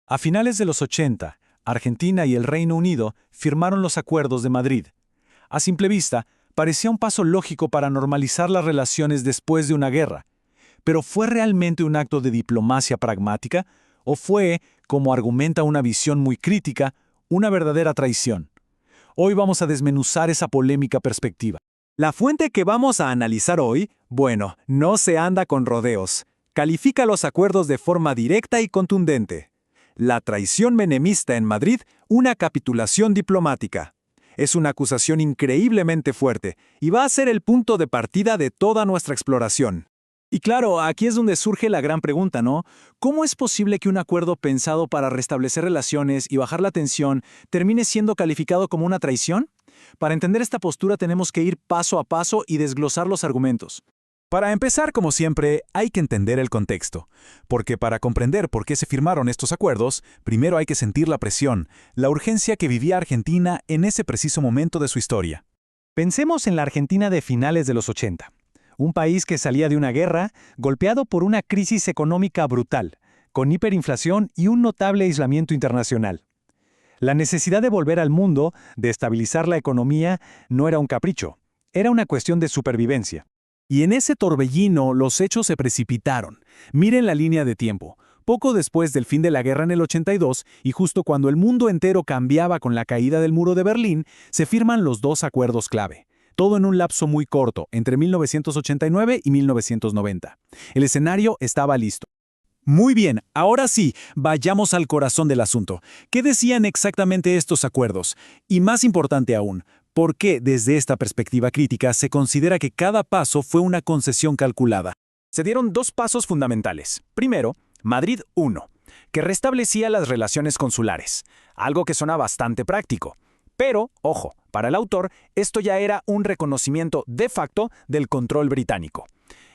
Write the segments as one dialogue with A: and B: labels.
A: A finales de los 80, Argentina y el Reino Unido firmaron los Acuerdos de Madrid. A simple vista, parecía un paso lógico para normalizar las relaciones después de una guerra. ¿Pero fue realmente un acto de diplomacia pragmática? ¿O fue, como argumenta una visión muy crítica, una verdadera traición? Hoy vamos a desmenuzar esa polémica perspectiva.
B: La fuente que vamos a analizar hoy, bueno, no se anda con rodeos. Califica los acuerdos de forma directa y contundente. La traición menemista en Madrid, una capitulación diplomática. Es una acusación increíblemente fuerte y va a ser el punto de partida de toda nuestra exploración.
A: Y claro, aquí es donde surge la gran pregunta, ¿no? ¿Cómo es posible que un acuerdo pensado para restablecer relaciones y bajar la tensión termine siendo calificado como una traición? Para entender esta postura tenemos que ir paso a paso y desglosar los argumentos.
C: Para empezar, como siempre, hay que entender el contexto, porque para comprender por qué se firmaron estos acuerdos, primero hay que sentir la presión, la urgencia que vivía Argentina en ese preciso momento de su historia.
A: Pensemos en la Argentina de finales de los 80, un país que salía de una guerra, golpeado por una crisis económica brutal, con hiperinflación y un notable aislamiento internacional. La necesidad de volver al mundo, de estabilizar la economía, no era un capricho, era una cuestión de supervivencia.
C: Y en ese torbellino los hechos se precipitaron. Miren la línea de tiempo. Poco después del fin de la guerra en el 82, y justo cuando el mundo entero cambiaba con la caída del muro de Berlín, se firman los dos acuerdos clave. Todo en un lapso muy corto, entre 1989 y 1990. El escenario estaba listo. Muy bien, ahora sí, vayamos al corazón del asunto. ¿Qué decían exactamente estos acuerdos? Y más importante aún, ¿por qué desde esta perspectiva crítica se considera que cada paso fue una concesión calculada?
A: Se dieron dos pasos fundamentales. Primero, Madrid I, que restablecía las relaciones consulares, algo que suena bastante práctico. Pero, ojo, para el autor, esto ya era un reconocimiento de facto del control británico.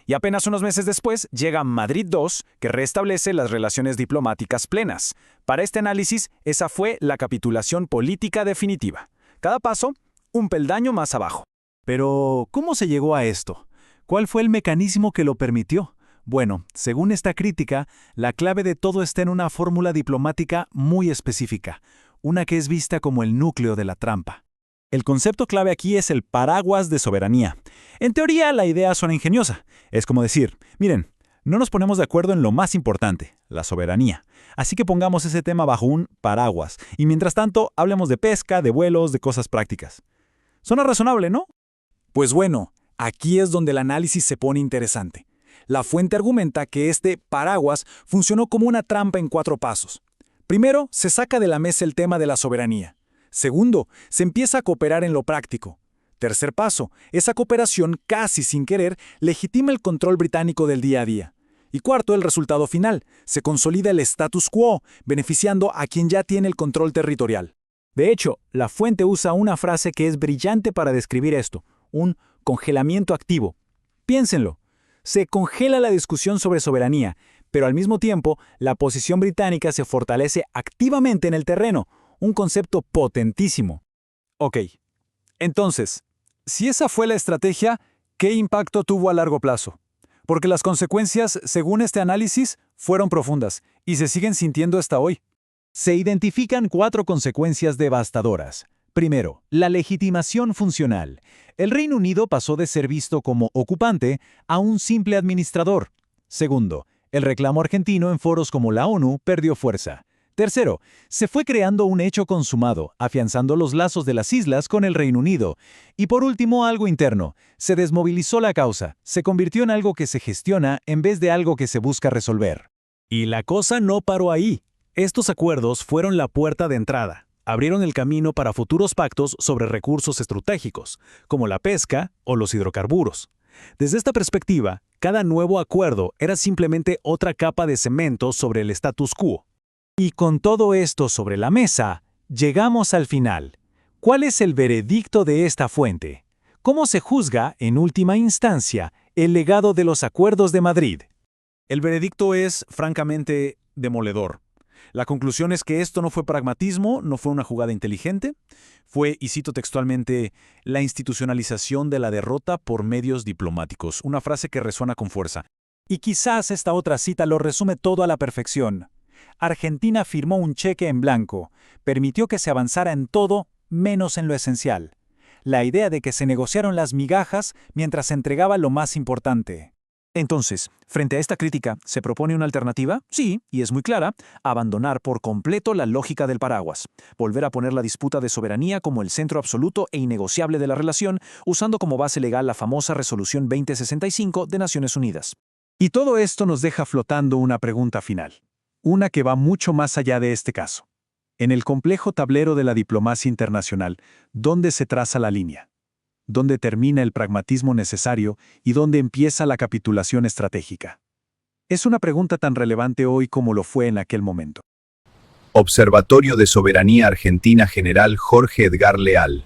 A: Y apenas unos meses después llega Madrid II, que restablece las relaciones diplomáticas plenas. Para este análisis, esa fue la capitulación política definitiva. Cada paso, un peldaño más abajo.
C: Pero, ¿cómo se llegó a esto? ¿Cuál fue el mecanismo que lo permitió? Bueno, según esta crítica, la clave de todo está en una fórmula diplomática muy específica, una que es vista como el núcleo de la trampa. El concepto clave aquí es el paraguas de soberanía. En teoría, la idea suena ingeniosa. Es como decir, miren, no nos ponemos de acuerdo en lo más importante, la soberanía. Así que pongamos ese tema bajo un paraguas, y mientras tanto, hablemos de pesca, de vuelos, de cosas prácticas. Suena razonable, ¿no?
A: Pues bueno, aquí es donde el análisis se pone interesante. La fuente argumenta que este paraguas funcionó como una trampa en 4 pasos. Primero, se saca de la mesa el tema de la soberanía. Segundo, se empieza a cooperar en lo práctico. Tercer paso, esa cooperación, casi sin querer, legitima el control británico del día a día. Y cuarto, el resultado final, se consolida el status quo, beneficiando a quien ya tiene el control territorial. De hecho, la fuente usa una frase que es brillante para describir esto, un congelamiento activo. Piénsenlo, se congela la discusión sobre soberanía, pero al mismo tiempo, la posición británica se fortalece activamente en el terreno, un concepto potentísimo. Ok, entonces, si esa fue la estrategia, ¿qué impacto tuvo a largo plazo? Porque las consecuencias, según este análisis, fueron profundas y se siguen sintiendo hasta hoy.
C: Se identifican 4 consecuencias devastadoras. Primero, la legitimación funcional. El Reino Unido pasó de ser visto como ocupante a un simple administrador. Segundo, el reclamo argentino en foros como la ONU perdió fuerza. Tercero, se fue creando un hecho consumado, afianzando los lazos de las islas con el Reino Unido. Y por último, algo interno. Se desmovilizó la causa, se convirtió en algo que se gestiona en vez de algo que se busca resolver. Y la cosa no paró ahí. Estos acuerdos fueron la puerta de entrada. Abrieron el camino para futuros pactos sobre recursos estratégicos, como la pesca o los hidrocarburos. Desde esta perspectiva, cada nuevo acuerdo era simplemente otra capa de cemento sobre el status quo. Y con todo esto sobre la mesa, llegamos al final. ¿Cuál es el veredicto de esta fuente? ¿Cómo se juzga, en última instancia, el legado de los Acuerdos de Madrid?
A: El veredicto es, francamente, demoledor. La conclusión es que esto no fue pragmatismo, no fue una jugada inteligente, fue, y cito textualmente, la institucionalización de la derrota por medios diplomáticos, una frase que resuena con fuerza.
C: Y quizás esta otra cita lo resume todo a la perfección.
A: Argentina firmó un cheque en blanco, permitió que se avanzara en todo menos en lo esencial. La idea de que se negociaron las migajas mientras se entregaba lo más importante.
C: Entonces, frente a esta crítica, ¿se propone una alternativa? Sí, y es muy clara: abandonar por completo la lógica del paraguas, volver a poner la disputa de soberanía como el centro absoluto e innegociable de la relación, usando como base legal la famosa Resolución 2065 de Naciones Unidas.
B: Y todo esto nos deja flotando una pregunta final, una que va mucho más allá de este caso. En el complejo tablero de la diplomacia internacional, ¿dónde se traza la línea? ¿Dónde termina el pragmatismo necesario y dónde empieza la capitulación estratégica? Es una pregunta tan relevante hoy como lo fue en aquel momento.
D: Observatorio de Soberanía Argentina General Jorge Edgar Leal.